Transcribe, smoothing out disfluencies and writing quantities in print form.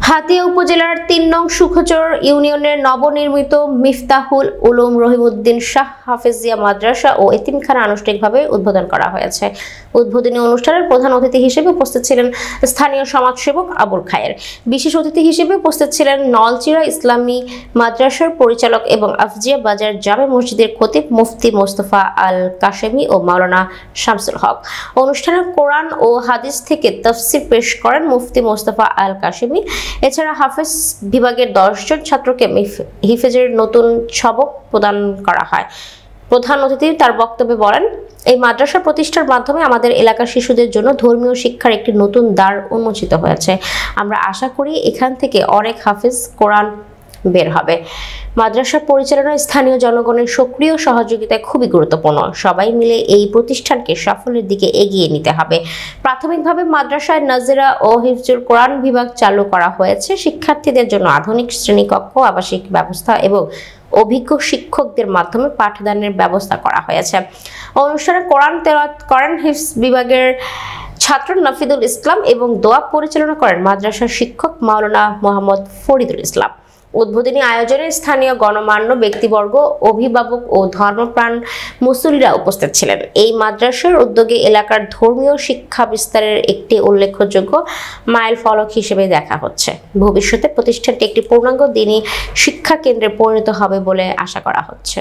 হাতিয়া উপজেলার ৩ নং সুখচর ইউনিয়নের নবনির্মিত মিফতাহুল উলুম রহিমউদ্দিন শাহ হাফেজিয়া মাদ্রাসা ও এতিমখানা আনুষ্ঠানিকভাবে উদ্বোধন করা হয়েছে। উদ্বোধনী অনুষ্ঠানের প্রধান অতিথি হিসেবে উপস্থিত ছিলেন স্থানীয় সমাজসেবক আবুল খায়ের। বিশেষ অতিথি হিসেবে উপস্থিত ছিলেন নলচিরা ইসলামী মাদ্রাসার পরিচালক এবং আফজিয়া বাজার জামে মসজিদের খতিব মুফতি মোস্তফা আল কাশেমি ও মাওলানা শামসুল হক। অনুষ্ঠানে কোরআন ও হাদিস থেকে তাফসির পেশ করেন মুফতি মোস্তফা আল কাশেমি। এছাড়া হাফেজ বিভাগের 10 জন ছাত্রকে হিফেজের নতুন সবক প্রদান করা হয়। প্রধান অতিথি তার বক্তব্যে বলেন, এই মাদ্রাসা প্রতিষ্ঠার মাধ্যমে আমাদের এলাকার শিশুদের জন্য ধর্মীয় শিক্ষার একটি নতুন দ্বার উন্মোচিত হয়েছে। আমরা আশা করি এখান থেকে অনেক হাফেজ কোরআন বের হবে। মাদ্রাসা পরিচালনায় স্থানীয় জনগণের সক্রিয় সহযোগিতায় খুবই গুরুত্বপূর্ণ। সবাই মিলে এই প্রতিষ্ঠানকে সাফল্যের দিকে এগিয়ে নিতে হবে। প্রাথমিকভাবে মাদ্রাসায় নাজিরা ও হিফজুল কোরআন বিভাগ চালু করা হয়েছে। শিক্ষার্থীদের জন্য আধুনিক শ্রেণীকক্ষ, আবাসিক ব্যবস্থা এবং অভিজ্ঞ শিক্ষকদের মাধ্যমে পাঠদানের ব্যবস্থা করা হয়েছে। অনুষ্ঠানে কোরআন তেলাওয়াত করেন হিফজ বিভাগের ছাত্র নাফিদুল ইসলাম এবং দোয়া পরিচালনা করেন মাদ্রাসার শিক্ষক মাওলানা মোহাম্মদ ফরিদুল ইসলাম। উদ্বোধনী আয়োজনে স্থানীয় গণমান্য ব্যক্তিবর্গ, অভিভাবক ও ধর্মপ্রাণ মুসল্লিরা উপস্থিত ছিলেন। এই মাদ্রাসার উদ্যোগে এলাকার ধর্মীয় শিক্ষা বিস্তারের একটি উল্লেখযোগ্য মাইল ফলক হিসেবে দেখা হচ্ছে। ভবিষ্যতে প্রতিষ্ঠানটি একটি পূর্ণাঙ্গ দ্বীনি শিক্ষা কেন্দ্রে পরিণত হবে বলে আশা করা হচ্ছে।